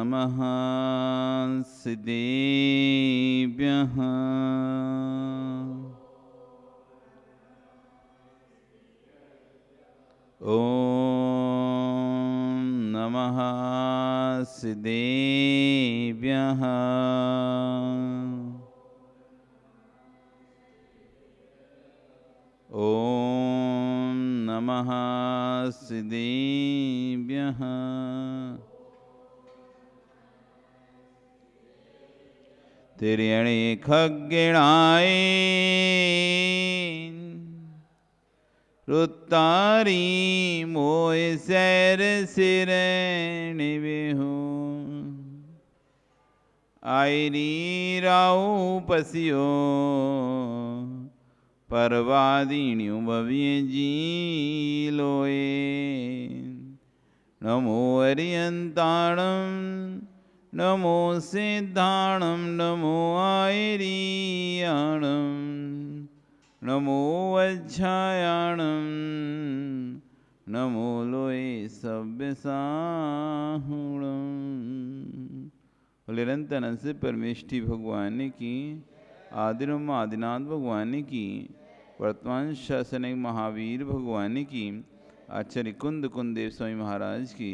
नमः सिद्धेभ्यः। ॐ नमः सिद्धेभ्यः। ॐ नमः सिद्धेभ्यः। तिर्यणे खग्गिणाय रुतारी मोय सैर सिरणी बिहू आयरी राऊ पसियो परवादीण्यु भव्य जी लोए। नमो अरियंताणम नमो सिद्धाणम नमो आयरियाणम नमो वज्झायाणम नमो लोए सभ्यसाहुणम। निरंतर से परमेष्ठी भगवान की, आदिरम आदिनाथ भगवान की, वर्तमान शासनिक महावीर भगवान की, आचार्य कुंद कुंदेव स्वामी महाराज की,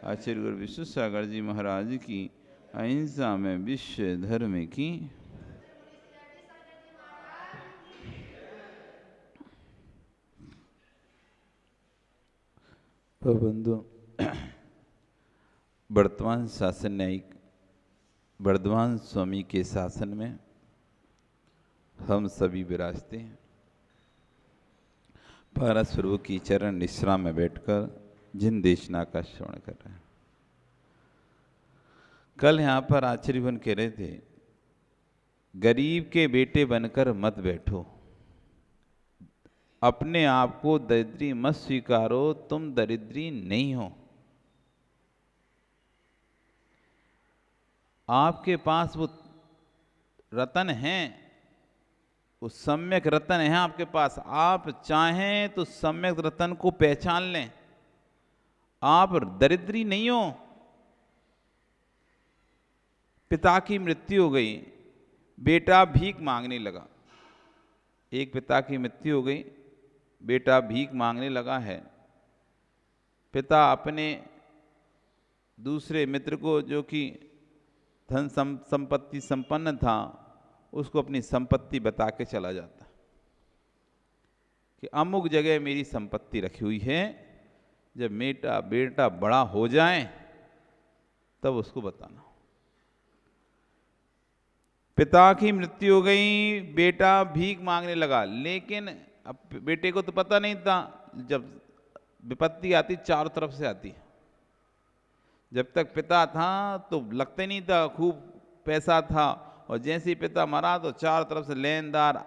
आचार्य गुरु विश्व सागर जी महाराज की, अहिंसा में विश्व धर्म की। बंधु, वर्तमान शासन न्यायिक वर्धमान स्वामी के शासन में हम सभी विराजते हैं। पारस प्रभु की चरण निश्रा में बैठकर जिन देशना का श्रवण कर रहे हैं। कल यहाँ पर आचार्यवन कह रहे थे, गरीब के बेटे बनकर मत बैठो, अपने आप को दरिद्री मत स्वीकारो, तुम दरिद्री नहीं हो। आपके पास वो रतन हैं, वो सम्यक रतन है आपके पास। आप चाहें तो सम्यक रतन को पहचान लें। आप दरिद्री नहीं हो। पिता की मृत्यु हो गई, बेटा भीख मांगने लगा। एक पिता की मृत्यु हो गई, बेटा भीख मांगने लगा है। पिता अपने दूसरे मित्र को, जो कि धन संपत्ति संपन्न था, उसको अपनी संपत्ति बता के चला जाता कि अमुक जगह मेरी संपत्ति रखी हुई है, जब मेरा बेटा बड़ा हो जाए तब उसको बताना। पिता की मृत्यु हो गई, बेटा भीख मांगने लगा, लेकिन अब बेटे को तो पता नहीं था, जब विपत्ति आती चारों तरफ से आती। जब तक पिता था तो लगता नहीं था, खूब पैसा था, और जैसे ही पिता मरा तो चारों तरफ से लेनदार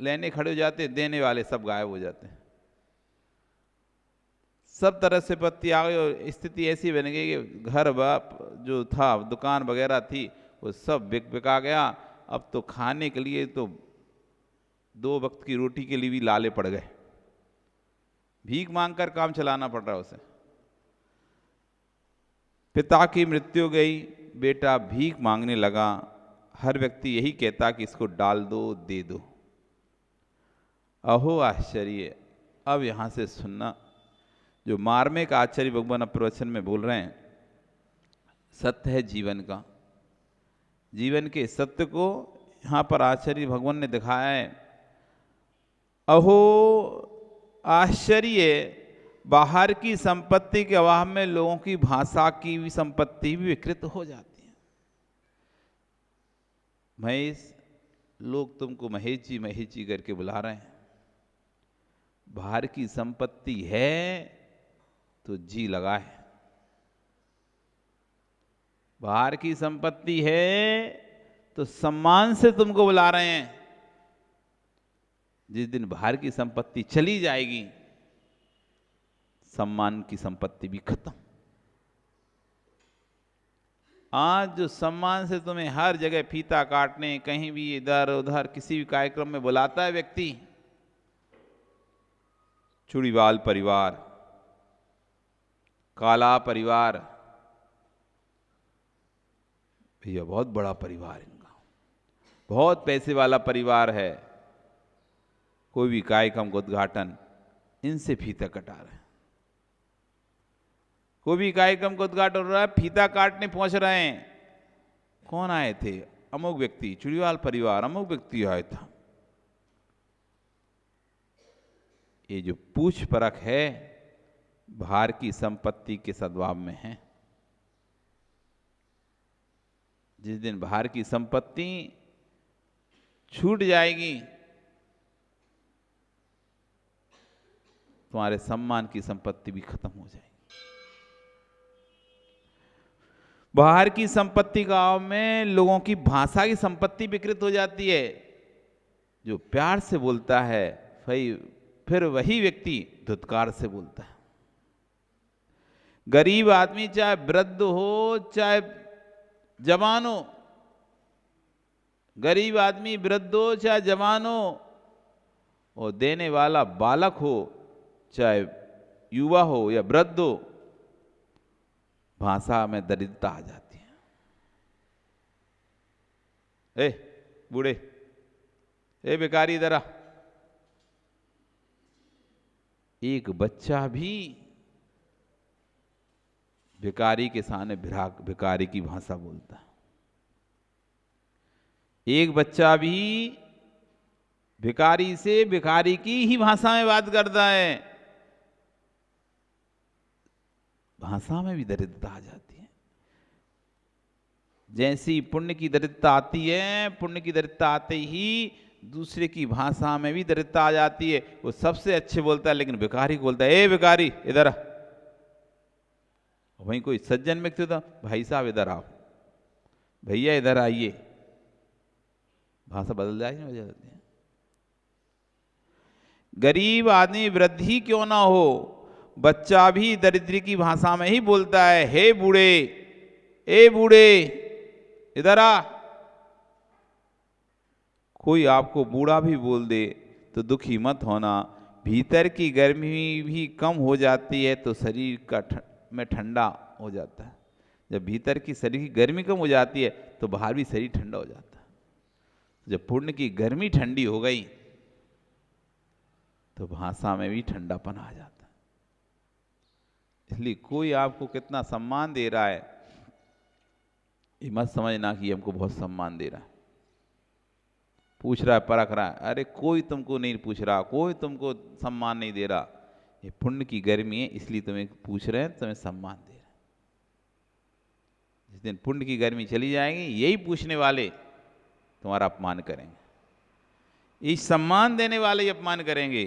लेने खड़े हो जाते, देने वाले सब गायब हो जाते। सब तरह से विपत्ति आ गई और स्थिति ऐसी बन गई कि घर बाप जो था, दुकान वगैरह थी, वो सब बिका गया। अब तो खाने के लिए तो 2 वक्त की रोटी के लिए भी लाले पड़ गए, भीख मांगकर काम चलाना पड़ रहा उसे। पिता की मृत्यु हो गई, बेटा भीख मांगने लगा। हर व्यक्ति यही कहता कि इसको डाल दो, दे दो। अहो आश्चर्य! अब यहां से सुनना, जो मार्मिक आचार्य भगवान प्रवचन में बोल रहे हैं, सत्य है जीवन का। जीवन के सत्य को यहाँ पर आचार्य भगवान ने दिखाया है। अहो आश्चर्य! बाहर की संपत्ति के अभाव में लोगों की भाषा की भी संपत्ति भी विकृत हो जाती है। महेश, लोग तुमको महेश जी करके बुला रहे हैं। बाहर की संपत्ति है तो जी लगा है। बाहर की संपत्ति है तो सम्मान से तुमको बुला रहे हैं। जिस दिन बाहर की संपत्ति चली जाएगी, सम्मान की संपत्ति भी खत्म। आज जो सम्मान से तुम्हें हर जगह फीता काटने, कहीं भी इधर उधर किसी भी कार्यक्रम में बुलाता है व्यक्ति, चूड़ीवाल परिवार, काला परिवार, भैया बहुत बड़ा परिवार इनका, बहुत पैसे वाला परिवार है, कोई भी कार्यक्रम का उद्घाटन इनसे फीता कटा रहे हैं। कोई भी कार्यक्रम का उद्घाटन हो रहा है, फीता काटने पहुंच रहे हैं। कौन आए थे? अमुक व्यक्ति, चुड़ीवाल परिवार, अमुक व्यक्ति आया था। ये जो पूछ परख है बाहर की संपत्ति के सद्भाव में है। जिस दिन बाहर की संपत्ति छूट जाएगी, तुम्हारे सम्मान की संपत्ति भी खत्म हो जाएगी। बाहर की संपत्ति गांव में लोगों की भाषा की संपत्ति विकृत हो जाती है। जो प्यार से बोलता है फिर वही व्यक्ति धुतकार से बोलता है। गरीब आदमी चाहे वृद्ध हो चाहे जवान हो, गरीब आदमी वृद्ध हो चाहे जवान हो, और देने वाला बालक हो चाहे युवा हो या वृद्ध हो, भाषा में दरिद्रता आ जाती है। ए बूढ़े, ए भिखारी इधर आ। एक बच्चा भी भिखारी के सामने भिखारी की भाषा बोलता है। एक बच्चा भी भिखारी से भिखारी की ही भाषा में बात करता है। भाषा में भी दरिद्रता आ जाती है। जैसी पुण्य की दरिद्रता आती है, पुण्य की दरिद्रता आते ही दूसरे की भाषा में भी दरिद्रता आ जाती है। वो सबसे अच्छे बोलता है, लेकिन भिखारी को बोलता है, ए भिखारी इधर आ। वहीं कोई सज्जन व्यक्ति होता, भाई साहब इधर आओ, भैया इधर आइए। भाषा बदल जाती है। गरीब आदमी वृद्ध ही क्यों ना हो, बच्चा भी दरिद्री की भाषा में ही बोलता है, हे बूढ़े, ए बूढ़े इधर आ। कोई आपको बूढ़ा भी बोल दे तो दुखी मत होना। भीतर की गर्मी भी कम हो जाती है तो शरीर का में ठंडा हो जाता है। जब भीतर की शरीर की गर्मी कम हो जाती है तो बाहर भी शरीर ठंडा हो जाता है। जब पुण्य की गर्मी ठंडी हो गई तो भाषा में भी ठंडापन आ जाता है। इसलिए कोई आपको कितना सम्मान दे रहा है, ये मत समझना कि हमको बहुत सम्मान दे रहा है, पूछ रहा है, परख रहा है। अरे कोई तुमको नहीं पूछ रहा, कोई तुमको सम्मान नहीं दे रहा। ये पुण्य की गर्मी है, इसलिए तुम्हें पूछ रहे हैं, तुम्हें सम्मान दे रहे हैं। जिस दिन पुण्य की गर्मी चली जाएगी, यही पूछने वाले तुम्हारा अपमान करेंगे। इस सम्मान देने वाले ही अपमान करेंगे।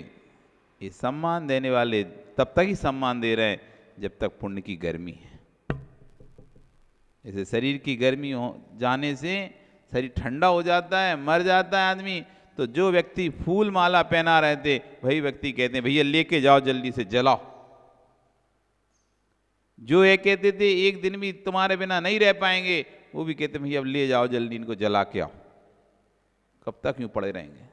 ये सम्मान देने वाले तब तक ही सम्मान दे रहे हैं जब तक पुण्य की गर्मी है। जैसे शरीर की गर्मी हो जाने से शरीर ठंडा हो जाता है, मर जाता है आदमी। तो जो व्यक्ति फूल माला पहना रहते, वही व्यक्ति कहते हैं, भैया लेके जाओ जल्दी से, जलाओ। जो ये कहते थे एक दिन भी तुम्हारे बिना नहीं रह पाएंगे, वो भी कहते भैया अब ले जाओ जल्दी, इनको जला के आओ। कब तक यूं पड़े रहेंगे?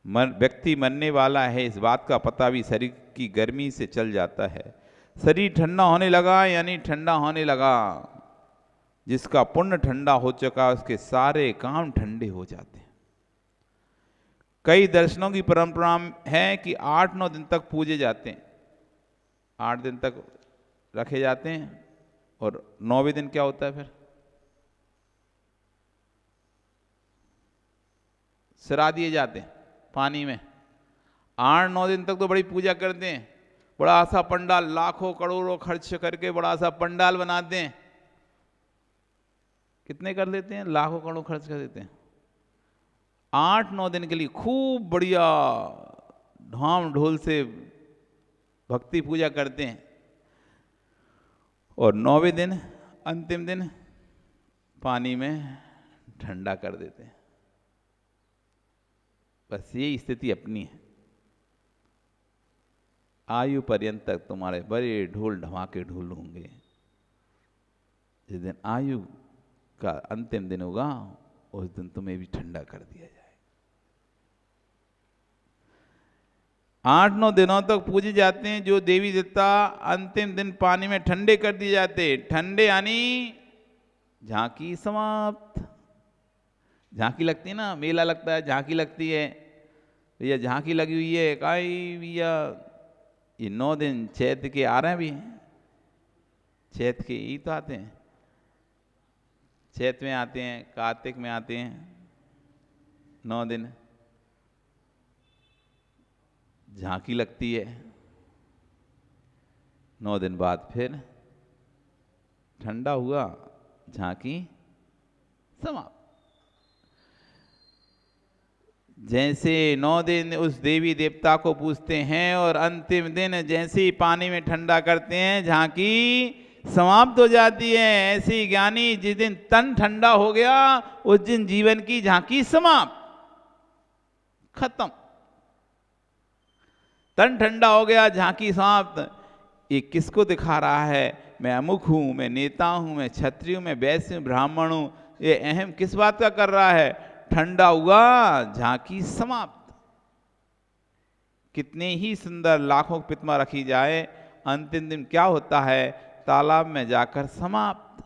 व्यक्ति मरने वाला है, इस बात का पता भी शरीर की गर्मी से चल जाता है। शरीर ठंडा होने लगा यानी ठंडा होने लगा। जिसका पुण्य ठंडा हो चुका, उसके सारे काम ठंडे हो जाते हैं। कई दर्शनों की परंपरा है कि 8-9 दिन तक पूजे जाते हैं, 8 दिन तक रखे जाते हैं, और 9वें दिन क्या होता है? फिर सिरा दिए जाते हैं पानी में। 8-9 दिन तक तो बड़ी पूजा करते हैं, बड़ा सा पंडाल, लाखों करोड़ों खर्च करके बड़ा सा पंडाल बनाते हैं। कितने कर देते हैं? लाखों करोड़ों खर्च कर देते हैं। 8-9 दिन के लिए खूब बढ़िया ढाम ढोल से भक्ति पूजा करते हैं, और 9वें दिन अंतिम दिन पानी में ठंडा कर देते हैं। बस ये स्थिति अपनी है। आयु पर्यंत तक तुम्हारे बड़े ढोल ढमाके ढोल होंगे। जिस दिन आयु का अंतिम दिन होगा, उस दिन तुम्हें भी ठंडा कर दिया जाए। 8-9 दिनों तक पूजे जाते हैं जो देवी देवता, अंतिम दिन पानी में ठंडे कर दिए जाते हैं। ठंडे यानी झांकी समाप्त। झांकी लगती है ना, मेला लगता है, झांकी लगती है, भैया झांकी लगी हुई है, काई भैया ये 9 दिन चैत्र के आ रहे हैं, भी चैत्र के ही तो आते हैं, चैत्र में आते हैं, कार्तिक में आते हैं 9 दिन झांकी लगती है। 9 दिन बाद फिर ठंडा हुआ, झांकी समाप्त। जैसे 9 दिन उस देवी देवता को पूजते हैं और अंतिम दिन जैसे ही पानी में ठंडा करते हैं झांकी समाप्त हो जाती है, ऐसे ही ज्ञानी जिस दिन तन ठंडा हो गया उस दिन जीवन की झांकी समाप्त, खत्म। तन ठंडा हो गया, झांकी समाप्त। ये किसको दिखा रहा है? मैं अमुक हूं, मैं नेता हूं, मैं क्षत्रिय हूं, मैं वैश्य हूं, ब्राह्मण हूं। ये अहम किस बात का कर रहा है? ठंडा हुआ, झांकी समाप्त। कितने ही सुंदर लाखों प्रतिमा रखी जाए, अंतिम दिन क्या होता है? तालाब में जाकर समाप्त।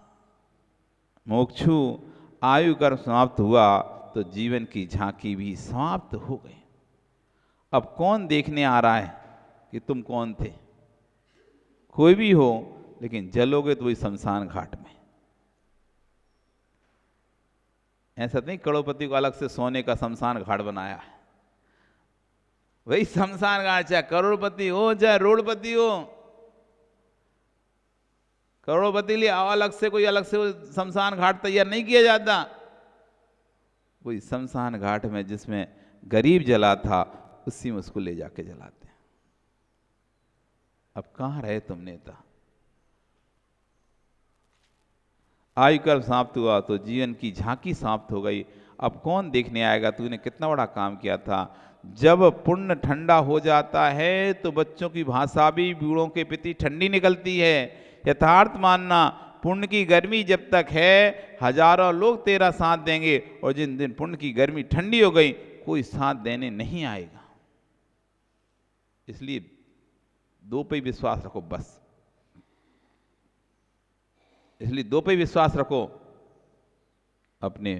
मोक्षु आयु कर्म समाप्त हुआ तो जीवन की झांकी भी समाप्त हो गई। अब कौन देखने आ रहा है कि तुम कौन थे? कोई भी हो, लेकिन जलोगे तो वही शमशान घाट में। ऐसा नहीं करोड़पति को अलग से सोने का शमशान घाट बनाया है, वही शमशान घाट, चाहे करोड़पति हो चाहे रोडपति हो। करोड़पति लिए अलग से कोई अलग से शमशान घाट तैयार नहीं किया जाता। वही शमशान घाट में जिसमें गरीब जला था, उसी में उसको ले जाके जलाते हैं। अब कहां रहे तुम नेता? आयु कर्म समाप्त हुआ तो जीवन की झांकी समाप्त हो गई। अब कौन देखने आएगा तूने कितना बड़ा काम किया था? जब पुण्य ठंडा हो जाता है तो बच्चों की भाषा भी बूढ़ों के प्रति ठंडी निकलती है। यथार्थ मानना, पुण्य की गर्मी जब तक है हजारों लोग तेरा साथ देंगे, और जिन दिन पुण्य की गर्मी ठंडी हो गई कोई साथ देने नहीं आएगा। इसलिए 2 पे विश्वास रखो बस। इसलिए 2 पे विश्वास रखो, अपने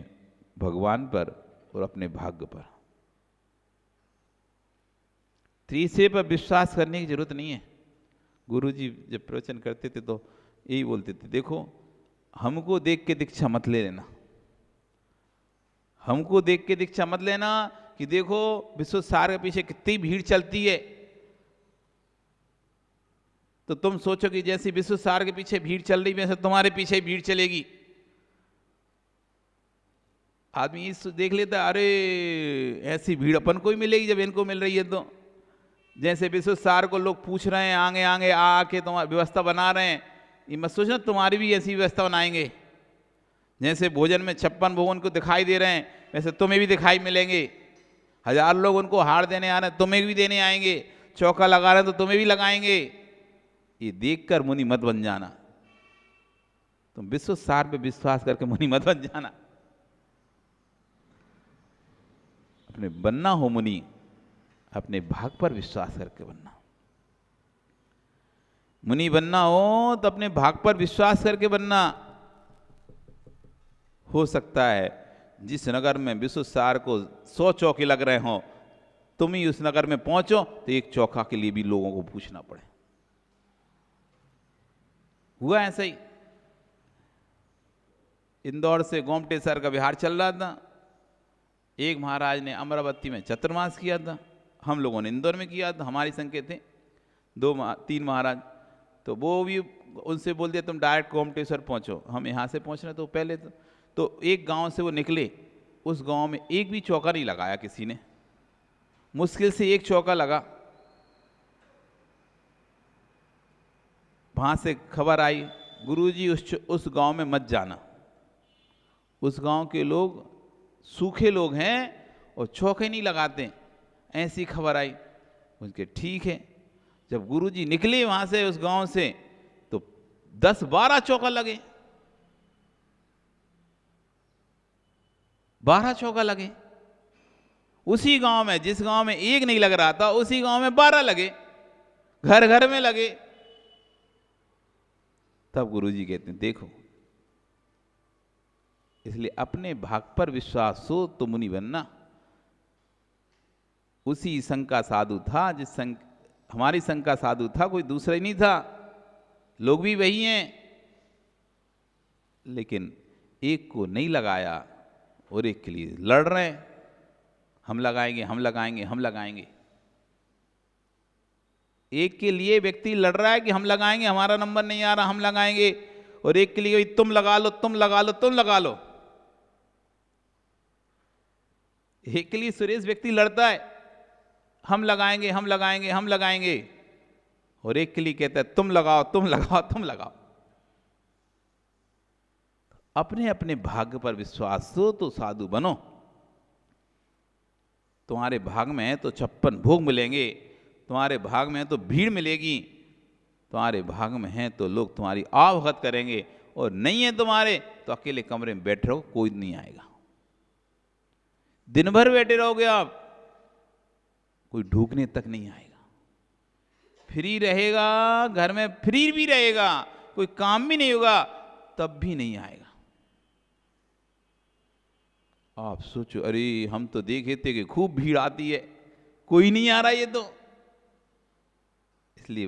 भगवान पर और अपने भाग्य पर। तीसरे पर विश्वास करने की जरूरत नहीं है। गुरुजी जब प्रवचन करते थे तो यही बोलते थे, देखो हमको देख के दीक्षा मत ले लेना, हमको देख के दीक्षा मत लेना कि देखो विश्व सार के पीछे कितनी भीड़ चलती है, तो तुम सोचो कि जैसी विश्व सार के पीछे भीड़ चल रही वैसे तुम्हारे पीछे भीड़ चलेगी। आदमी इस देख लेता, अरे ऐसी भीड़ अपन को ही मिलेगी जब इनको मिल रही है। तो जैसे विश्व सार को लोग पूछ रहे हैं, आगे आगे आके तुम्हारी व्यवस्था बना रहे हैं, ये मत सोचना तुम्हारी भी ऐसी व्यवस्था बनाएंगे। जैसे भोजन में 56 भोग उनको दिखाई दे रहे हैं, वैसे तुम्हें भी दिखाई मिलेंगे। 1000 लोग उनको हार देने आ रहे हैं, तुम्हें भी देने आएंगे। चौका लगा रहे हैं तो तुम्हें भी लगाएंगे। ये देखकर मुनि मत बन जाना, तुम विश्व सार पे विश्वास करके मुनि मत बन जाना। अपने बनना हो मुनि, अपने भाग पर विश्वास करके बनना। मुनि बनना हो तो अपने भाग पर विश्वास करके बनना। हो सकता है जिस नगर में विश्व सार को 100 चौके लग रहे हो, तुम ही उस नगर में पहुंचो तो 1 चौका के लिए भी लोगों को पूछना पड़े। हुआ ऐसा ही। इंदौर से गोमटेसर का विहार चल रहा था। एक महाराज ने अमरावती में चतुर्मास किया था, हम लोगों ने इंदौर में किया था। हमारी संख्या थे 2-3 महाराज, तो वो भी उनसे बोल दिया तुम डायरेक्ट गोमटेश्वर पहुंचो, हम यहाँ से पहुँच रहे। तो पहले तो एक गांव से वो निकले, उस गांव में एक भी चौका नहीं लगाया किसी ने, मुश्किल से 1 चौका लगा। वहाँ से खबर आई, गुरुजी उस गांव में मत जाना, उस गांव के लोग सूखे लोग हैं और चौके नहीं लगाते। ऐसी खबर आई। उनके ठीक है। जब गुरुजी निकले वहाँ से उस गांव से तो 10-12 चौका लगे, 12 चौका लगे। उसी गांव में, जिस गांव में एक नहीं लग रहा था, उसी गांव में 12 लगे, घर घर में लगे। तब गुरुजी कहते हैं देखो, इसलिए अपने भाग पर विश्वास हो तो मुनि बनना। उसी संघ का साधु था, जिस संघ, हमारी संघ का साधु था, कोई दूसरा ही नहीं था, लोग भी वही हैं, लेकिन एक को नहीं लगाया और एक के लिए लड़ रहे हैं, हम लगाएंगे, हम लगाएंगे, हम लगाएंगे। एक के लिए व्यक्ति लड़ रहा है कि हम लगाएंगे, हमारा नंबर नहीं आ रहा, हम लगाएंगे, और एक के लिए तुम लगा लो, तुम लगा लो, तुम लगा लो। एक के लिए सुरेश व्यक्ति लड़ता है, हम लगाएंगे, हम लगाएंगे, हम लगाएंगे, और एक के लिए कहता है तुम लगाओ, तुम लगाओ, तुम लगाओ। अपने अपने भाग्य पर विश्वास हो तो साधु बनो। तुम्हारे भाग में है तो 56 भोग मिलेंगे, तुम्हारे भाग में है तो भीड़ मिलेगी, तुम्हारे भाग में है तो लोग तुम्हारी आवभगत करेंगे, और नहीं है तुम्हारे तो अकेले कमरे में बैठे रहो, कोई नहीं आएगा। दिन भर बैठे रहोगे आप, कोई ढूंढने तक नहीं आएगा। फ्री रहेगा, घर में फ्री भी रहेगा, कोई काम भी नहीं होगा, तब भी नहीं आएगा। आप सोचो, अरे हम तो देखे थे कि खूब भीड़ आती है, कोई नहीं आ रहा ये तो। इसलिए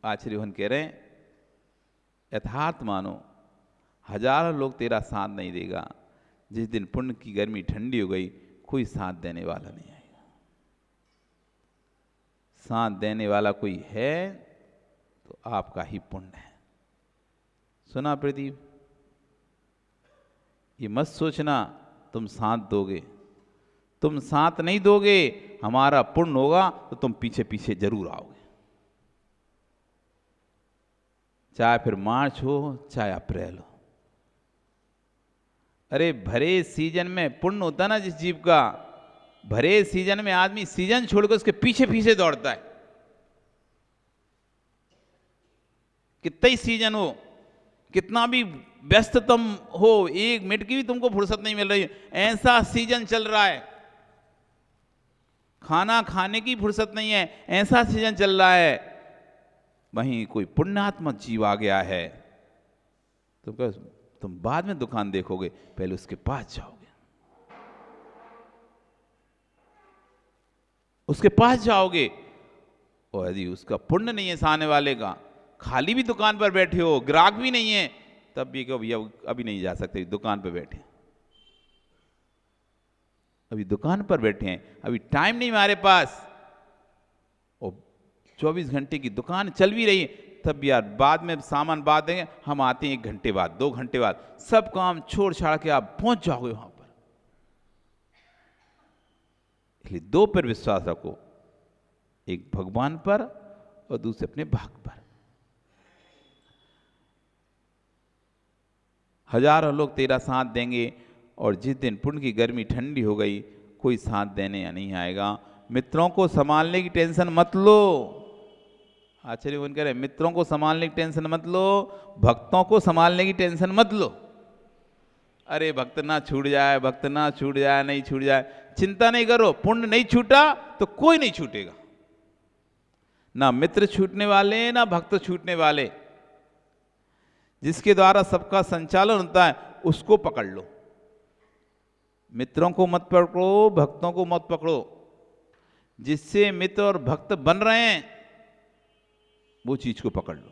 आचार्य भगवान कह रहे हैं यथार्थ मानो, हजारों लोग तेरा साथ नहीं देगा, जिस दिन पुण्य की गर्मी ठंडी हो गई कोई साथ देने वाला नहीं आएगा। साथ देने वाला कोई है तो आपका ही पुण्य है। सुना प्रदीप, ये मत सोचना तुम साथ दोगे, तुम साथ नहीं दोगे, हमारा पुण्य होगा तो तुम पीछे पीछे जरूर आओगे, चाहे फिर मार्च हो चाहे अप्रैल हो। अरे भरे सीजन में पुण्य होता ना जिस जीव का, भरे सीजन में आदमी सीजन छोड़कर उसके पीछे पीछे दौड़ता है। कितना ही सीजन हो, कितना भी व्यस्त तुम हो, 1 मिनट की भी तुमको फुर्सत नहीं मिल रही, ऐसा सीजन चल रहा है। खाना खाने की फुर्सत नहीं है, ऐसा सीजन चल रहा है। वहीं कोई पुण्यात्मक जीव आ गया है तो तुम बाद में दुकान देखोगे, पहले उसके पास जाओगे, उसके पास जाओगे। और यदि उसका पुण्य नहीं है सामने वाले का, खाली भी दुकान पर बैठे हो, ग्राहक भी नहीं है, तब भी कहो भैया अभी नहीं जा सकते, दुकान पर बैठे, अभी दुकान पर बैठे हैं, अभी टाइम नहीं हमारे पास। और 24 घंटे की दुकान चल भी रही है, तब भी यार बाद में सामान बाद देंगे, हम आते हैं 1 घंटे बाद, 2 घंटे बाद, सब काम छोड़ छाड़ के आप पहुंच जाओगे वहां पर। इसलिए 2 पर विश्वास रखो, एक भगवान पर और दूसरे अपने भाग पर। हजारों लोग तेरा साथ देंगे, और जिस दिन पुण्य की गर्मी ठंडी हो गई कोई साथ देने या नहीं आएगा। मित्रों को संभालने की टेंशन मत लो। आचार्य भगवान कह रहे हैं मित्रों को संभालने की टेंशन मत लो, भक्तों को संभालने की टेंशन मत लो। अरे भक्त ना छूट जाए, भक्त ना छूट जाए, नहीं छूट जाए, चिंता नहीं करो, पुण्य नहीं छूटा तो कोई नहीं छूटेगा, ना मित्र छूटने वाले ना भक्त छूटने वाले। जिसके द्वारा सबका संचालन होता है उसको पकड़ लो। मित्रों को मत पकड़ो, भक्तों को मत पकड़ो। जिससे मित्र और भक्त बन रहे हैं वो चीज को पकड़ लो।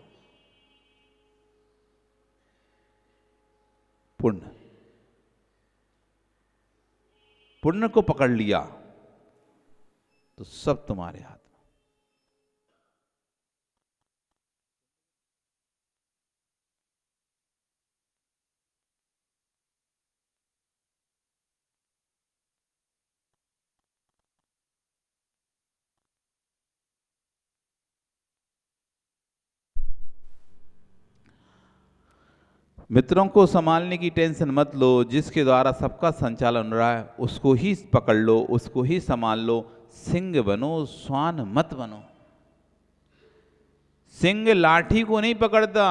पुण्य, पुण्य को पकड़ लिया तो सब तुम्हारे हाथ। मित्रों को संभालने की टेंशन मत लो, जिसके द्वारा सबका संचालन हो रहा है उसको ही पकड़ लो, उसको ही संभाल लो। सिंह बनो, श्वान मत बनो। सिंह लाठी को नहीं पकड़ता,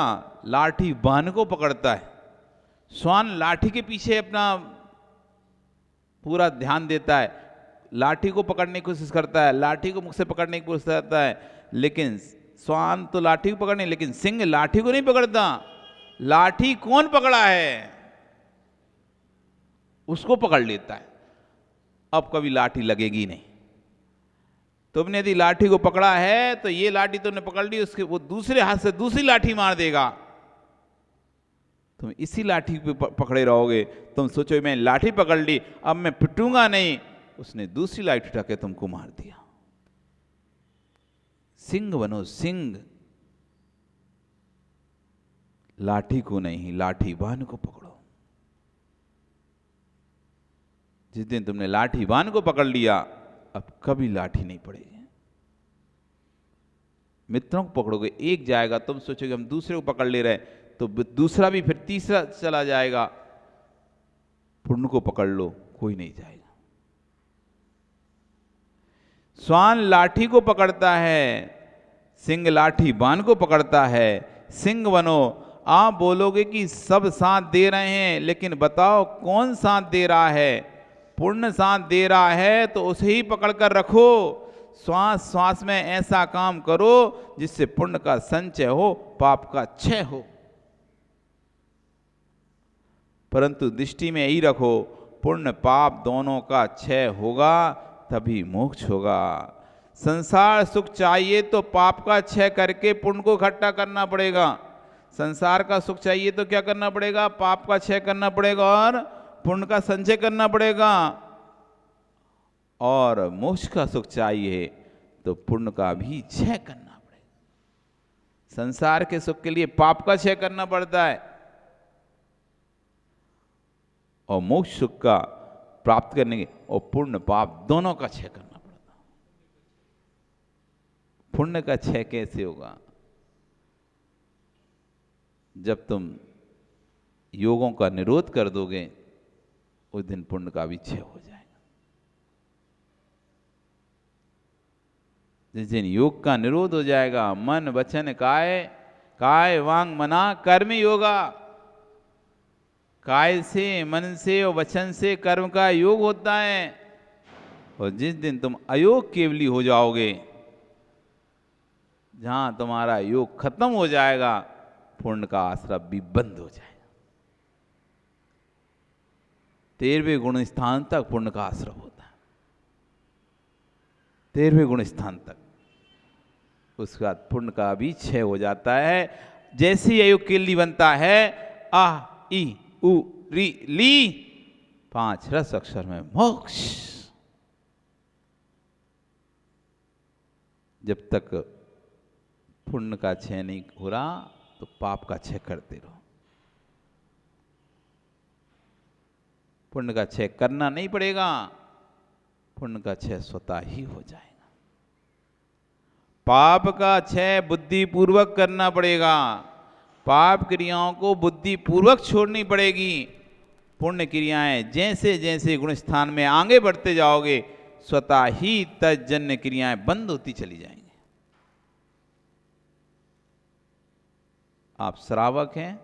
लाठी बाण को पकड़ता है। श्वान लाठी के पीछे अपना पूरा ध्यान देता है, लाठी को पकड़ने की कोशिश करता है, लाठी को मुख से पकड़ने की कोशिश करता है, लेकिन श्वान तो लाठी को पकड़ने, लेकिन सिंह लाठी को नहीं पकड़ता। लाठी कौन पकड़ा है उसको पकड़ लेता है। अब कभी लाठी लगेगी नहीं। तुमने यदि लाठी को पकड़ा है तो ये लाठी तुमने पकड़ ली, उसके वो दूसरे हाथ से दूसरी लाठी मार देगा। तुम इसी लाठी पे पकड़े रहोगे। तुम सोचो मैं लाठी पकड़ ली, अब मैं पिटूंगा नहीं, उसने दूसरी लाठी उठा के तुमको मार दिया। सिंह बनो सिंह, लाठी को नहीं लाठीबान को पकड़ो। जिस दिन तुमने लाठीबान को पकड़ लिया, अब कभी लाठी नहीं पड़ेगी। मित्रों को पकड़ोगे, एक जाएगा, तुम सोचोगे हम दूसरे को पकड़ ले रहे, तो दूसरा भी फिर तीसरा चला जाएगा। पुण्य को पकड़ लो, कोई नहीं जाएगा। श्वान लाठी को पकड़ता है, सिंह लाठी बान को पकड़ता है। सिंह बनो। आप बोलोगे कि सब साथ दे रहे हैं, लेकिन बताओ कौन साथ दे रहा है? पुण्य साथ दे रहा है तो उसे ही पकड़ कर रखो। श्वास श्वास में ऐसा काम करो जिससे पुण्य का संचय हो, पाप का क्षय हो। परंतु दृष्टि में यही रखो, पुण्य पाप दोनों का क्षय होगा तभी मोक्ष होगा। संसार सुख चाहिए तो पाप का क्षय करके पुण्य को इकट्ठा करना पड़ेगा। संसार का सुख चाहिए तो क्या करना पड़ेगा? पाप का क्षय करना पड़ेगा और पुण्य का संचय करना पड़ेगा। और मोक्ष का सुख चाहिए तो पुण्य का भी क्षय करना पड़ेगा। संसार के सुख के लिए पाप का क्षय करना पड़ता है और मोक्ष सुख का प्राप्त करने के और पुण्य पाप दोनों का क्षय करना पड़ता है। पुण्य का क्षय कैसे होगा? जब तुम योगों का निरोध कर दोगे, उस दिन पुण्य का भी क्षय हो जाएगा। जिस दिन योग का निरोध हो जाएगा, मन वचन काय वांग मना कर्म योगा। काय से, मन से और वचन से कर्म का योग होता है। और जिस दिन तुम अयोग केवली हो जाओगे, जहां तुम्हारा योग खत्म हो जाएगा, पुण्य का आश्रय भी बंद हो जाएगा। 13वें गुण स्थान तक पुण्य का आश्रय होता है, 13वें गुण स्थान तक। उसके बाद पुण्य का भी क्षय हो जाता है। जैसे ही अयोग केवली बनता है, आ ई उ री ली, 5 रस अक्षर में मोक्ष। जब तक पुण्य का क्षय नहीं हो रहा तो पाप का क्षय करते रहो। पुण्य का क्षय करना नहीं पड़ेगा, पुण्य का क्षय स्वतः ही हो जाएगा। पाप का क्षय बुद्धि पूर्वक करना पड़ेगा। पाप क्रियाओं को बुद्धि पूर्वक छोड़नी पड़ेगी। पुण्य क्रियाएं जैसे जैसे गुण स्थान में आगे बढ़ते जाओगे, स्वतः ही तजन्य क्रियाएं बंद होती चली जाएंगी। आप श्रावक हैं,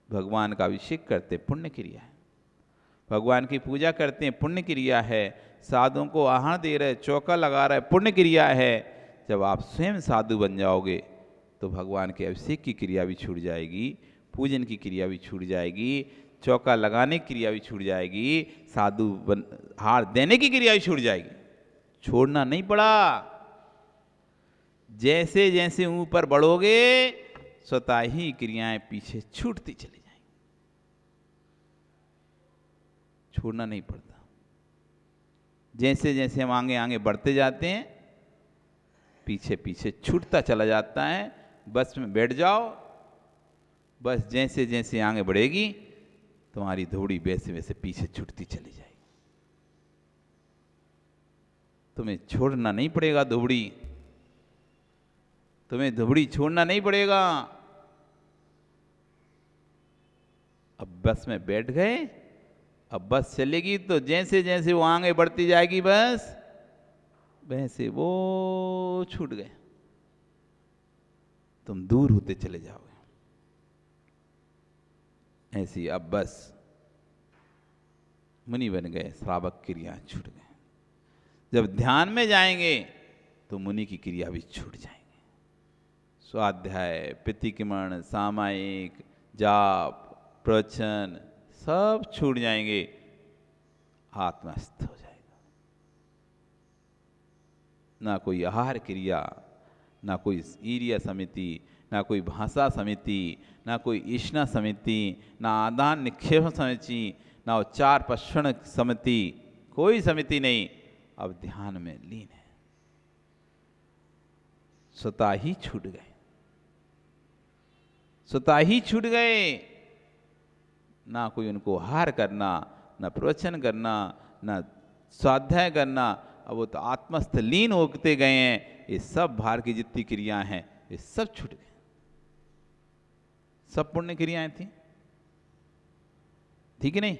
भगवान का अभिषेक करते, पुण्य क्रिया है। भगवान की पूजा करते हैं, पुण्य क्रिया है। साधुओं को आहार दे रहे, चौका लगा रहे, पुण्य क्रिया है। जब आप स्वयं साधु बन जाओगे तो भगवान के अभिषेक की क्रिया भी छूट जाएगी, पूजन की क्रिया भी छूट जाएगी, चौका लगाने की क्रिया भी छूट जाएगी, हार देने की क्रिया भी छूट जाएगी। छोड़ना नहीं पड़ा। जैसे जैसे ऊपर बढ़ोगे, स्वतः ही क्रियाएं पीछे छूटती चली जाएंगी। छोड़ना नहीं पड़ता। जैसे जैसे हम आगे आगे बढ़ते जाते हैं, पीछे पीछे छूटता चला जाता है। बस में बैठ जाओ, बस जैसे जैसे आगे बढ़ेगी तुम्हारी धूड़ी वैसे वैसे पीछे छूटती चली जाएगी। तुम्हें छोड़ना नहीं पड़ेगा धूड़ी, तुम्हें धूड़ी छोड़ना नहीं पड़ेगा। अब बस में बैठ गए, अब बस चलेगी तो जैसे जैसे वो आगे बढ़ती जाएगी बस वैसे वो छूट गए, तुम दूर होते चले जाओगे। ऐसी अब बस मुनि बन गए, श्रावक क्रिया छूट गए। जब ध्यान में जाएंगे तो मुनि की क्रिया भी छूट जाएंगे। स्वाध्याय, प्रतिक्रमण, सामायिक, जाप, प्रवचन सब छूट जाएंगे, आत्मस्थ हो जाएगा। ना कोई आहार क्रिया, ना कोई ईर्य समिति, ना कोई भाषा समिति, ना कोई ईष्णा समिति, ना आदान निक्षेप समिति, ना उच्चार पश्चन समिति, कोई समिति नहीं। अब ध्यान में लीन है, स्वतः ही छूट गए, स्वतः ही छूट गए। ना कोई उनको हार करना, ना प्रवचन करना, ना स्वाध्याय करना। अब वो तो आत्मस्थ लीन होते गए हैं। ये सब बाहर की जितनी क्रियाएं हैं ये सब छूट गए, सब पुण्य क्रियाएं थी, ठीक है नहीं?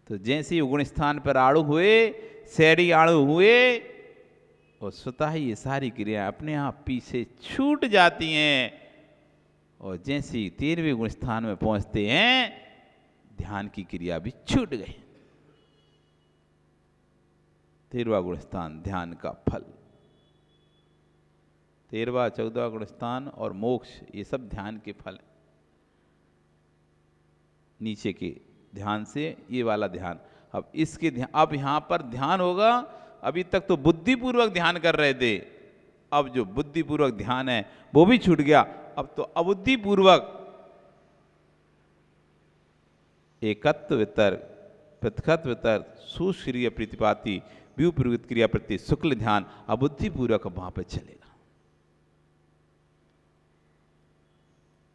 तो जैसे ही गुण स्थान पर आड़ू हुए, शैरी आड़ू हुए, और स्वतः ही ये सारी क्रियाएं अपने आप पीछे छूट जाती हैं। और जैसे ही 13वें गुण स्थान में पहुंचते हैं, ध्यान की क्रिया भी छूट गई। 13वां गुण स्थान ध्यान का फल, 13वां 14वां गुण स्थान और मोक्ष, ये सब ध्यान के फल। नीचे के ध्यान से ये वाला ध्यान, अब इसके ध्यान, अब यहां पर ध्यान होगा। अभी तक तो बुद्धिपूर्वक ध्यान कर रहे थे, अब जो बुद्धिपूर्वक ध्यान है वो भी छूट गया। अब तो अबुद्धिपूर्वक एकत्व वितर्क, पृथकत्व वितर्क, सुश्रिय प्रतिपाति, व्यूप्रवृत्त क्रिया प्रति शुक्ल ध्यान अबुद्धिपूर्वक वहां पर चलेगा।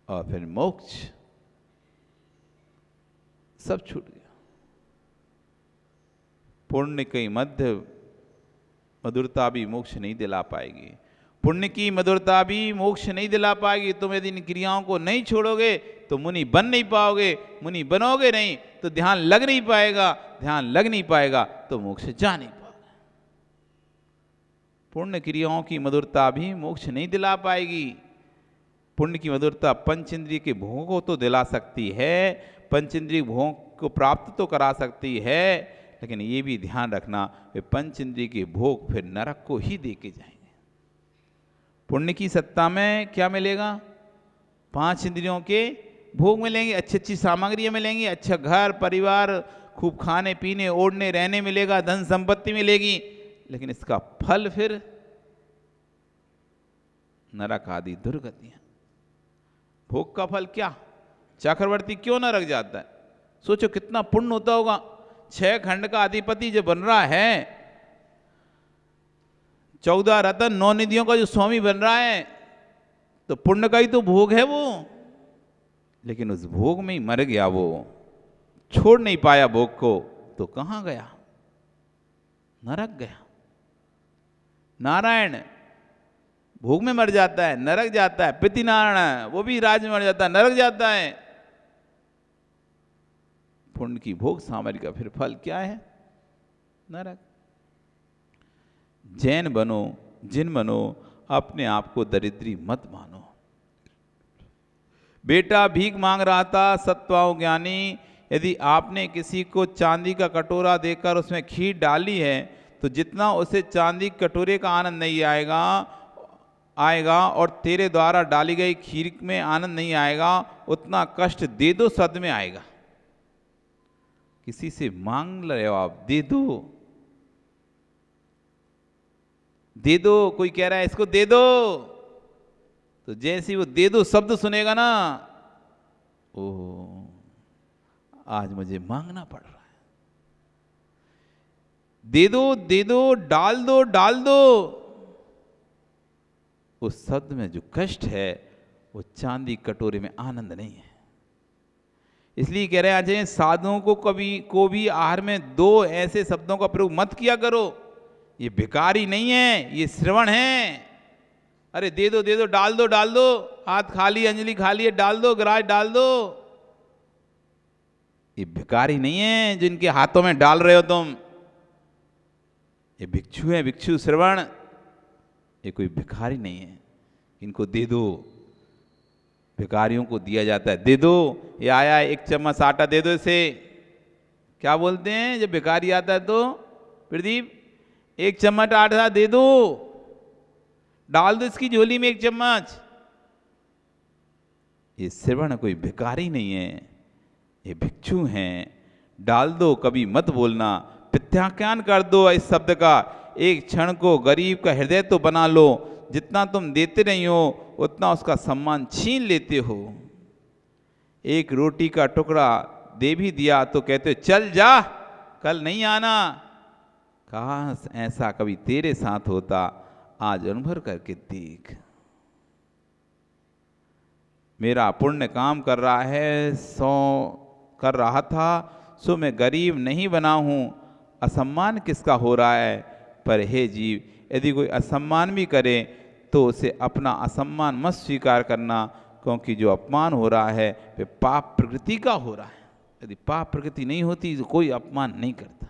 और फिर मोक्ष, सब छूट गया। पुण्य की मध्य मधुरता भी मोक्ष नहीं दिला पाएगी, पुण्य की मधुरता भी मोक्ष नहीं दिला पाएगी। तुम यदि इन क्रियाओं को नहीं छोड़ोगे तो मुनि बन नहीं पाओगे, मुनि बनोगे नहीं तो ध्यान लग नहीं पाएगा, ध्यान लग नहीं पाएगा तो मोक्ष जा नहीं पाओगे। पुण्य क्रियाओं की मधुरता भी मोक्ष नहीं दिला पाएगी। पुण्य की मधुरता पंचेंद्रिय के भोग को तो दिला सकती है, पंचेंद्रिय भोग को प्राप्त तो करा सकती है, लेकिन ये भी ध्यान रखना वे पंचेंद्रिय के भोग फिर नरक को ही दे के जाएंगे। पुण्य की सत्ता में क्या मिलेगा? 5 इंद्रियों के भोग मिलेंगे, अच्छी अच्छी सामग्रियां मिलेंगी, अच्छा घर परिवार, खूब खाने पीने ओढ़ने रहने मिलेगा, धन संपत्ति मिलेगी, लेकिन इसका फल फिर नरक आदि दुर्गतियां। भोग का फल क्या? चक्रवर्ती क्यों नरक जाता है? सोचो कितना पुण्य होता होगा। 6 खंड का अधिपति जो बन रहा है, 14 रत्न 9 निधियों का जो स्वामी बन रहा है, तो पुण्य का ही तो भोग है वो। लेकिन उस भोग में ही मर गया, वो छोड़ नहीं पाया भोग को, तो कहां गया? नरक गया। नारायण भोग में मर जाता है, नरक जाता है। पिति नारायण वो भी राज में मर जाता है, नरक जाता है। पुण्य की भोग सामग्री का फिर फल क्या है? नरक। जैन बनो, जिन बनो, अपने आप को दरिद्री मत मानो। बेटा भीख मांग रहा था, सत्वाओ ज्ञानी, यदि आपने किसी को चांदी का कटोरा देकर उसमें खीर डाली है, तो जितना उसे चांदी कटोरे का आनंद नहीं आएगा और तेरे द्वारा डाली गई खीर में आनंद नहीं आएगा, उतना कष्ट दे दो सद में आएगा। किसी से मांग रहे हो आप, दे दो, दे दो। कोई कह रहा है इसको दे दो, तो जैसे वो दे दो शब्द सुनेगा ना, ओ आज मुझे मांगना पड़ रहा है, दे दो दे दो, डाल दो डाल दो। उस शब्द में जो कष्ट है वो चांदी कटोरे में आनंद नहीं है। इसलिए कह रहे हैं आज साधुओं को भी आहार में 2 ऐसे शब्दों का प्रयोग मत किया करो। ये भिखारी नहीं है, ये श्रवण है। अरे दे दो डाल दो, हाथ खाली अंजलि खाली है, डाल दो गिलास डाल दो। ये भिखारी नहीं है जिनके हाथों में डाल रहे हो तुम, ये भिक्षु है, भिक्षु श्रवण। ये कोई भिखारी नहीं है, इनको दे दो। भिखारियों को दिया जाता है, दे दो, ये आया 1 चम्मच आटा दे दो इसे। क्या बोलते हैं जब भिखारी आता है तो? प्रदीप एक चम्मच आटा दे दो, डाल दो इसकी झोली में एक चम्मच। ये श्रवण कोई भिखारी नहीं है, ये भिक्षु हैं। डाल दो, कभी मत बोलना, प्रत्याख्यान कर दो इस शब्द का। एक क्षण को गरीब का हृदय तो बना लो, जितना तुम देते नहीं हो उतना उसका सम्मान छीन लेते हो। एक रोटी का टुकड़ा दे भी दिया तो कहते हो चल जा, कल नहीं आना। काश ऐसा कभी तेरे साथ होता, आज अनुभव करके देख। मेरा पुण्य काम कर रहा है, कर रहा था, सो मैं गरीब नहीं बना हूँ। असम्मान किसका हो रहा है? पर हे जीव, यदि कोई असम्मान भी करे तो उसे अपना असम्मान मत स्वीकार करना, क्योंकि जो अपमान हो रहा है वह पाप प्रकृति का हो रहा है। यदि पाप प्रकृति नहीं होती तो कोई अपमान नहीं करता।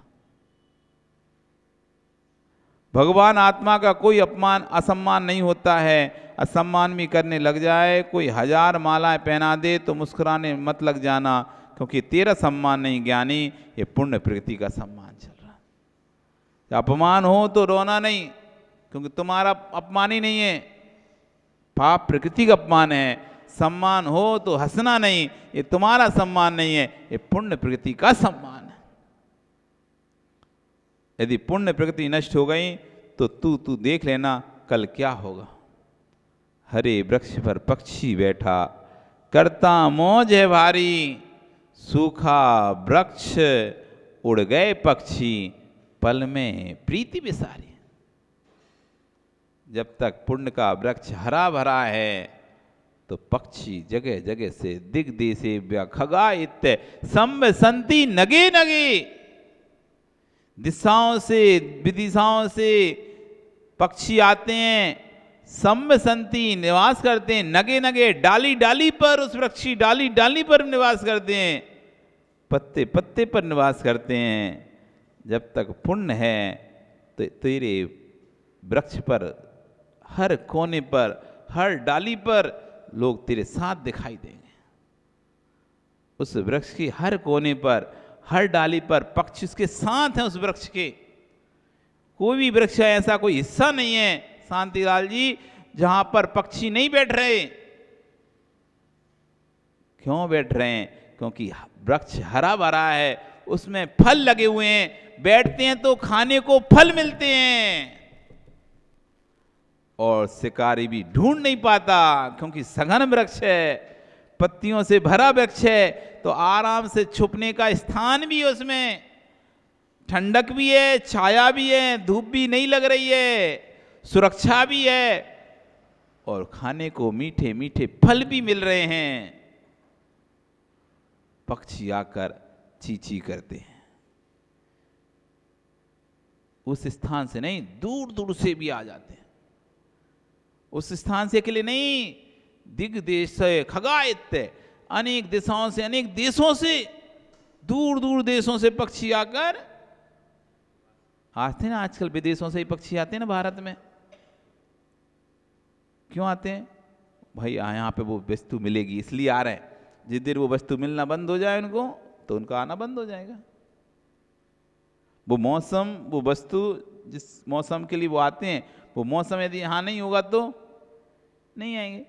भगवान आत्मा का कोई अपमान असम्मान नहीं होता है। असम्मान भी करने लग जाए, कोई 1000 मालाएं पहना दे तो मुस्कुराने मत लग जाना, क्योंकि तेरा सम्मान नहीं ज्ञानी, ये पुण्य प्रकृति का सम्मान चल रहा है। अपमान हो तो रोना नहीं, क्योंकि तुम्हारा अपमान ही नहीं है, पाप प्रकृति का अपमान है। सम्मान हो तो हंसना नहीं, ये तुम्हारा सम्मान नहीं है, ये पुण्य प्रकृति का सम्मान है। यदि पुण्य प्रकृति नष्ट हो गई तो तू देख लेना कल क्या होगा। हरे वृक्ष पर पक्षी बैठा, करता मौज है भारी, सूखा वृक्ष उड़ गए पक्षी, पल में प्रीति विसारी। जब तक पुण्य का वृक्ष हरा भरा है तो पक्षी जगह जगह से दिग्देशे खगा इत्य संति नगे नगे, दिशाओं से विदिशाओं से पक्षी आते हैं, संति निवास करते हैं, नगे नगे डाली डाली पर, उस वृक्षी डाली डाली पर निवास करते हैं, पत्ते पत्ते पर निवास करते हैं। जब तक पुण्य है तो तेरे वृक्ष पर, हर कोने पर, हर डाली पर लोग तेरे साथ दिखाई देंगे। उस वृक्ष की हर कोने पर, हर डाली पर पक्षी उसके साथ हैं। उस वृक्ष के कोई भी वृक्ष ऐसा कोई हिस्सा नहीं है शांतिलाल जी जहां पर पक्षी नहीं बैठ रहे। क्यों बैठ रहे हैं? क्योंकि वृक्ष हरा भरा है, उसमें फल लगे हुए हैं, बैठते हैं तो खाने को फल मिलते हैं, और शिकारी भी ढूंढ नहीं पाता, क्योंकि सघन वृक्ष है, पत्तियों से भरा वृक्ष है, तो आराम से छुपने का स्थान भी है, उसमें ठंडक भी है, छाया भी है, धूप भी नहीं लग रही है, सुरक्षा भी है, और खाने को मीठे मीठे फल भी मिल रहे हैं। पक्षी आकर चींची करते हैं। उस स्थान से नहीं, दूर दूर से भी आ जाते हैं। उस स्थान से अकेले नहीं, दिग्देश खगायत्य, अनेक दिशाओं से, अनेक देशों से, दूर दूर देशों से पक्षी आकर आते हैं ना। आजकल विदेशों से ही पक्षी आते हैं ना भारत में। क्यों आते हैं भाई? यहाँ पे वो वस्तु मिलेगी इसलिए आ रहे हैं। जिस देर वो वस्तु मिलना बंद हो जाए उनको, तो उनका आना बंद हो जाएगा। वो मौसम, वो वस्तु जिस मौसम के लिए वो आते हैं, वो मौसम यदि यहाँ नहीं होगा तो नहीं आएंगे।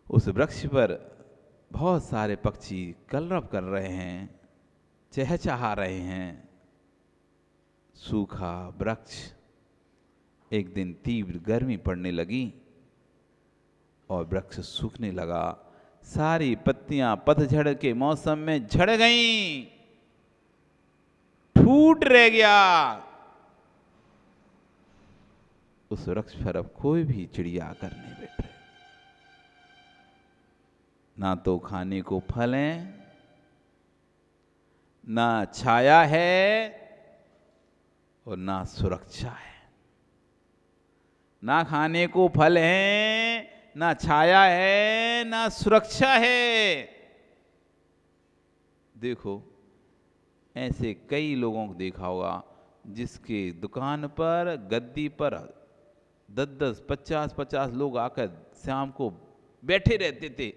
उस वृक्ष पर बहुत सारे पक्षी कलरव कर रहे हैं, चहचहा रहे हैं। सूखा वृक्ष, एक दिन तीव्र गर्मी पड़ने लगी और वृक्ष सूखने लगा। सारी पत्तियां पतझड़ के मौसम में झड़ गईं, फूट रह गया। उस वृक्ष पर अब कोई भी चिड़िया आकर नहीं बैठ रहे। ना तो खाने को फल है, ना छाया है, और ना सुरक्षा है। ना खाने को फल है, ना छाया है, ना सुरक्षा है। देखो, ऐसे कई लोगों को देखा होगा जिसके दुकान पर, गद्दी पर 10-10, 50-50 लोग आकर शाम को बैठे रहते थे।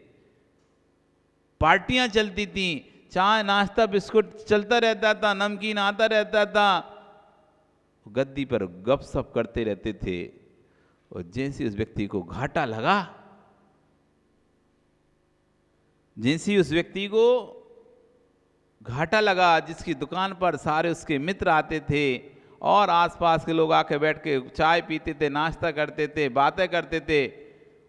पार्टियां चलती थी, चाय नाश्ता बिस्कुट चलता रहता था, नमकीन आता रहता था, गद्दी पर गपशप करते रहते थे, और जैसे उस व्यक्ति को घाटा लगा, जैसे उस व्यक्ति को घाटा लगा, जिसकी दुकान पर सारे उसके मित्र आते थे और आसपास के लोग आके बैठ के चाय पीते थे, नाश्ता करते थे, बातें करते थे,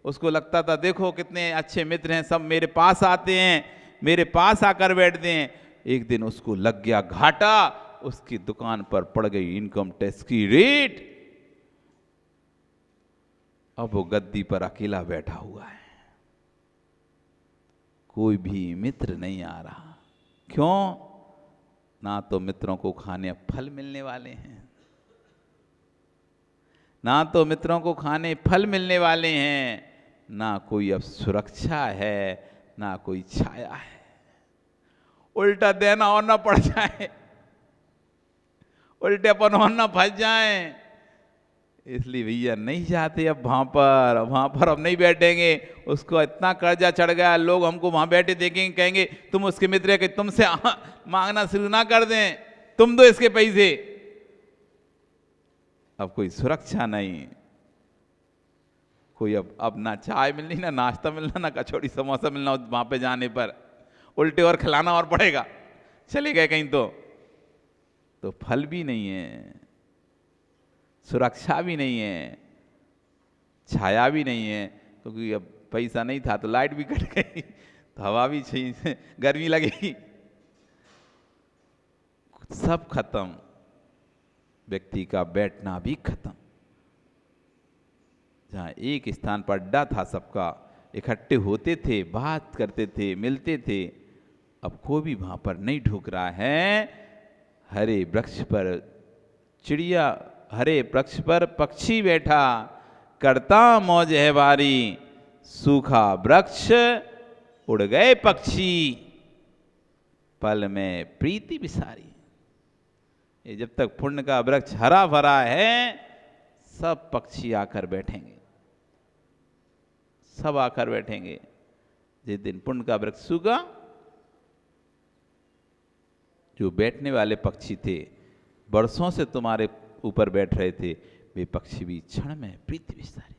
उसको लगता था देखो कितने अच्छे मित्र हैं, सब मेरे पास आते हैं, मेरे पास आकर बैठते हैं। एक दिन उसको लग गया घाटा, उसकी दुकान पर पड़ गई इनकम टैक्स की रेट। अब वो गद्दी पर अकेला बैठा हुआ है, कोई भी मित्र नहीं आ रहा। क्यों? ना तो मित्रों को खाने फल मिलने वाले हैं, ना तो मित्रों को खाने फल मिलने वाले हैं, ना कोई अब सुरक्षा है, ना कोई छाया है। उल्टा देना और ना पड़ जाए, उल्टे अपन और ना फंस जाए, इसलिए भैया नहीं जाते अब वहां पर अब नहीं बैठेंगे। उसको इतना कर्जा चढ़ गया, लोग हमको वहां बैठे देखेंगे, कहेंगे तुम उसके मित्र है कि तुमसे मांगना शुरू ना कर दें, तुम दो इसके पैसे। अब कोई सुरक्षा नहीं, कोई अब ना चाय मिलनी, ना नाश्ता मिलना, ना कचौड़ी समोसा मिलना वहां पे जाने पर, उल्टे और खिलाना और पड़ेगा, चले गए कहीं तो फल भी नहीं है, सुरक्षा भी नहीं है, छाया भी नहीं है, क्योंकि अब पैसा नहीं था तो लाइट भी कट गई, तो हवा भी चाहिए, गर्मी लगेगी, सब खत्म, व्यक्ति का बैठना भी खत्म। जहाँ एक स्थान पर अड्डा था, सबका इकट्ठे होते थे, बात करते थे, मिलते थे, अब कोई भी वहां पर नहीं ढुक रहा है। हरे वृक्ष पर चिड़िया, हरे वृक्ष पर पक्षी बैठा, करता मौज है बारी, सूखा वृक्ष उड़ गए पक्षी, पल में प्रीति बिसारी। ये जब तक पुण्य का वृक्ष हरा भरा है, सब पक्षी आकर बैठेंगे, सब आकर बैठेंगे। जिस दिन पुण्य का वृक्ष सूखा, जो बैठने वाले पक्षी थे, बरसों से तुम्हारे ऊपर बैठ रहे थे, वे पक्षी भी क्षण में प्रीति विस्तारी।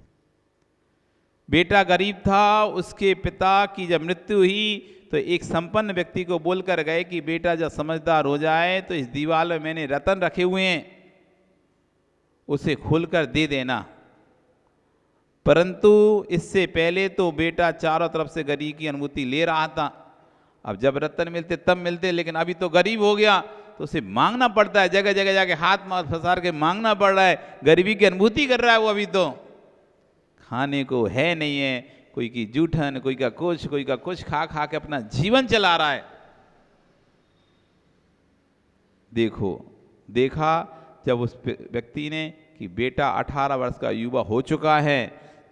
बेटा गरीब था, उसके पिता की जब मृत्यु हुई तो एक संपन्न व्यक्ति को बोलकर गए कि बेटा जब समझदार हो जाए तो इस दीवार में मैंने रतन रखे हुए हैं, उसे खोलकर दे देना। परंतु इससे पहले तो बेटा चारों तरफ से गरीब की अनुभूति ले रहा था। अब जब रतन मिलते तब मिलते, लेकिन अभी तो गरीब हो गया तो उसे मांगना पड़ता है, जगह जगह जाके हाथ मार फंसार के मांगना पड़ रहा है, गरीबी की अनुभूति कर रहा है वो। अभी तो खाने को है नहीं है, कोई की जूठन, कोई का कुछ खा खा के अपना जीवन चला रहा है। देखा जब उस व्यक्ति ने कि बेटा 18 वर्ष का युवा हो चुका है,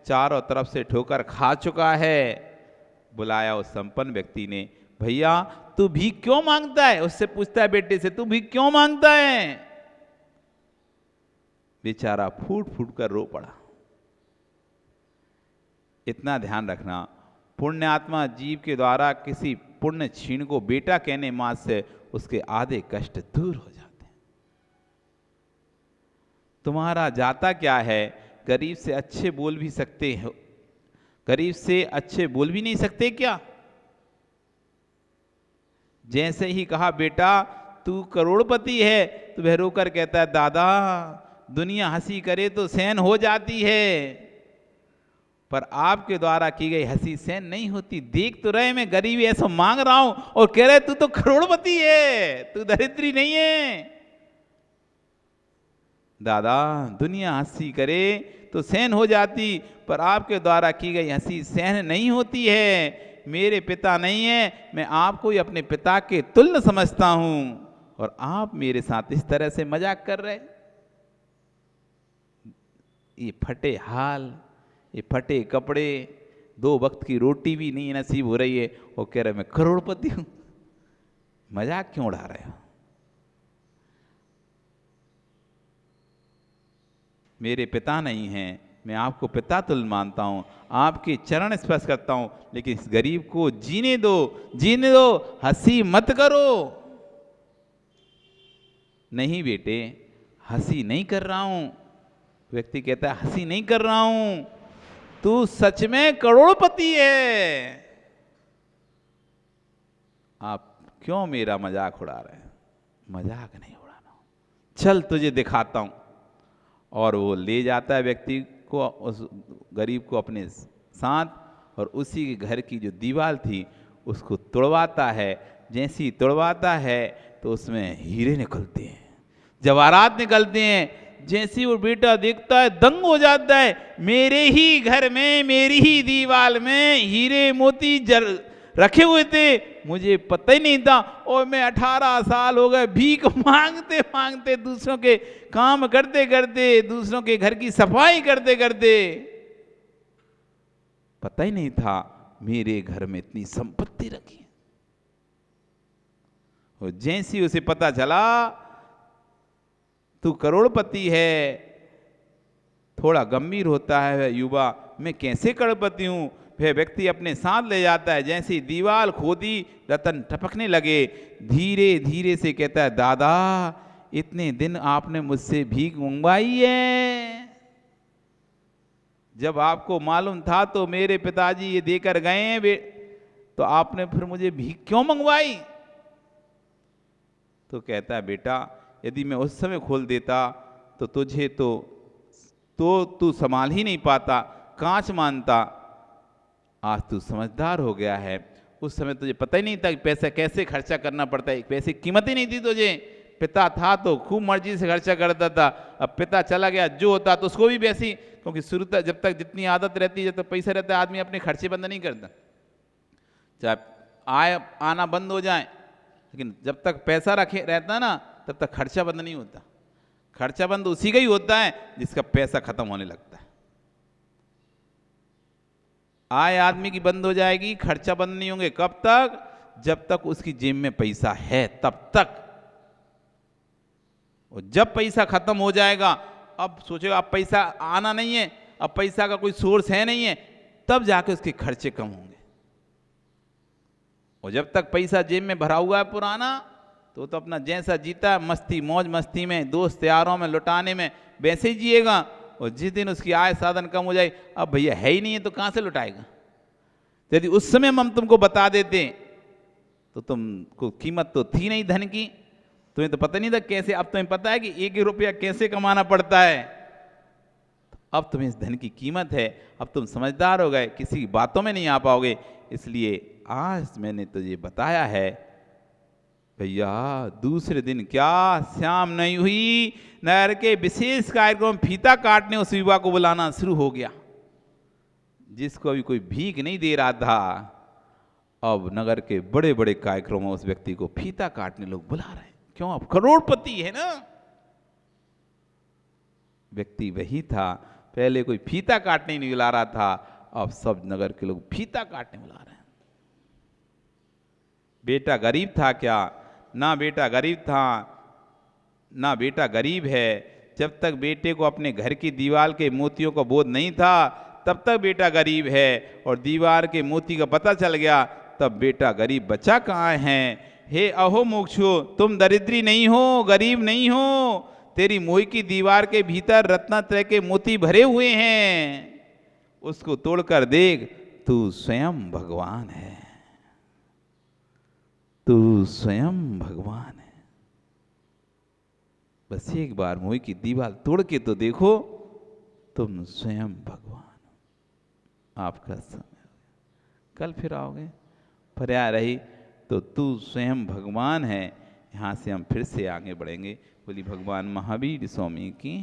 चारों तरफ से ठोकर खा चुका है, बुलाया उस संपन्न व्यक्ति ने, भैया तू भीख क्यों मांगता है? उससे पूछता है बेटे से, तू भीख क्यों मांगता है? बेचारा फूट फूट कर रो पड़ा। इतना ध्यान रखना, पुण्य आत्मा जीव के द्वारा किसी पुण्य क्षीण को बेटा कहने मात्र से उसके आधे कष्ट दूर हो जाते हैं। तुम्हारा जाता क्या है? गरीब से अच्छे बोल भी सकते हो, गरीब से अच्छे बोल भी नहीं सकते क्या? जैसे ही कहा बेटा तू करोड़पति है, तो वह रोकर कहता है दादा दुनिया हंसी करे तो सहन हो जाती है, पर आपके द्वारा की गई हंसी सहन नहीं होती। देख तो रहे मैं गरीबी ऐसा मांग रहा हूं और कह रहे तू तो करोड़पति है, तू दरिद्री नहीं है। दादा दुनिया हंसी करे तो सहन हो जाती, पर आपके द्वारा की गई हंसी सहन नहीं होती है। मेरे पिता नहीं है, मैं आपको ही अपने पिता के तुल्य समझता हूं और आप मेरे साथ इस तरह से मजाक कर रहे। ये फटे हाल, ये फटे कपड़े, 2 वक्त की रोटी भी नहीं नसीब हो रही है, वो कह रहे मैं करोड़पति हूं। मजाक क्यों उड़ा रहे हो? मेरे पिता नहीं हैं, मैं आपको पिता तुल्य मानता हूं, आपके चरण स्पर्श करता हूं, लेकिन इस गरीब को जीने दो, जीने दो, हंसी मत करो। नहीं बेटे, हंसी नहीं कर रहा हूं। व्यक्ति कहता है हंसी नहीं कर रहा हूं, तू सच में करोड़पति है। आप क्यों मेरा मजाक उड़ा रहे हैं? मजाक नहीं उड़ाना, चल तुझे दिखाता हूं। और वो ले जाता है व्यक्ति को, उस गरीब को अपने साथ, और उसी के घर की जो दीवार थी उसको तोड़वाता है। जैसे ही तोड़वाता है तो उसमें हीरे निकलते हैं, जवाहरात निकलते हैं। जैसे ही वो बेटा देखता है दंग हो जाता है, मेरे ही घर में, मेरी ही दीवार में हीरे मोती रखे हुए थे, मुझे पता ही नहीं था। और मैं 18 साल हो गए भीख मांगते मांगते, दूसरों के काम करते करते, दूसरों के घर की सफाई करते करते, पता ही नहीं था मेरे घर में इतनी संपत्ति रखी है। और जैसी उसे पता चला तू करोड़पति है, थोड़ा गंभीर होता है युवा, मैं कैसे करोड़पति हूं। वह व्यक्ति अपने साथ ले जाता है। जैसे ही दीवार खोदी, रतन टपकने लगे। धीरे धीरे से कहता है, दादा इतने दिन आपने मुझसे भीख मंगवाई है, जब आपको मालूम था तो मेरे पिताजी ये देकर गए हैं, तो आपने फिर मुझे भीख क्यों मंगवाई? तो कहता है, बेटा यदि मैं उस समय खोल देता तो तुझे तो तू संभाल ही नहीं पाता, कांच मानता। आज तू समझदार हो गया है, उस समय तुझे पता ही नहीं था कि पैसा कैसे खर्चा करना पड़ता है, पैसे की कीमत ही नहीं थी तुझे। पिता था तो खूब मर्जी से खर्चा करता था, अब पिता चला गया, जो होता तो उसको भी वैसी, क्योंकि शुरू तक जब तक जितनी आदत रहती है, जब तक पैसा रहता है, आदमी अपने खर्चे बंद नहीं करता। चाहे आय आना बंद हो जाए, लेकिन जब तक पैसा रखे रहता ना, तब तक खर्चा बंद नहीं होता। खर्चा बंद उसी का ही होता है जिसका पैसा खत्म होने लगता है। आय आदमी की बंद हो जाएगी, खर्चा बंद नहीं होंगे। कब तक? जब तक उसकी जेब में पैसा है, तब तक। और जब पैसा खत्म हो जाएगा, अब सोचेगा अब पैसा आना नहीं है, अब पैसा का कोई सोर्स है नहीं है, तब जाके उसके खर्चे कम होंगे। और जब तक पैसा जेब में भरा हुआ है पुराना, तो अपना जैसा जीता है मस्ती मौज मस्ती में, दोस्त यारों में लुटाने में, वैसे ही जिएगा। और जिस दिन उसकी आय साधन कम हो जाए, अब भैया है ही नहीं है तो कहां से लुटाएगा। यदि उस समय हम तुमको बता देते तो तुमको कीमत तो थी नहीं धन की, तुम्हें तो पता नहीं था कैसे। अब तुम्हें पता है कि एक रुपया कैसे कमाना पड़ता है, अब तुम्हें इस धन की कीमत है। अब तुम समझदार हो गए, किसी की बातों में नहीं आ पाओगे। इसलिए आज मैंने तुझे बताया है भैया। दूसरे दिन क्या शाम नहीं हुई, नगर के विशेष कार्यक्रम फीता काटने उस युवा को बुलाना शुरू हो गया, जिसको अभी कोई भीख नहीं दे रहा था। अब नगर के बड़े बड़े कार्यक्रमों उस व्यक्ति को फीता काटने लोग बुला रहे हैं। क्यों? अब करोड़पति है ना। व्यक्ति वही था, पहले कोई फीता काटने नहीं बुला रहा था, अब सब नगर के लोग फीता काटने बुला रहे हैं। बेटा गरीब था क्या? ना बेटा गरीब था, ना बेटा गरीब है। जब तक बेटे को अपने घर की दीवार के मोतियों का बोध नहीं था, तब तक बेटा गरीब है। और दीवार के मोती का पता चल गया, तब बेटा गरीब बचा कहाँ है। हे अहो मोक्षो, तुम दरिद्री नहीं हो, गरीब नहीं हो। तेरी मोह की दीवार के भीतर रत्नत्रय के मोती भरे हुए हैं, उसको तोड़कर देख, तू स्वयं भगवान है, तू स्वयं भगवान है। बस एक बार मोह की दीवार तोड़ के तो देखो, तुम स्वयं भगवान हो। आपका समय कल फिर आओगे, पर्याय रही तो तू स्वयं भगवान है। यहाँ से हम फिर से आगे बढ़ेंगे। बोली भगवान महावीर स्वामी की।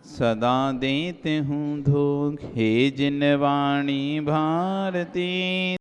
सदा देते हूँ धोखे जिन वाणी भारती।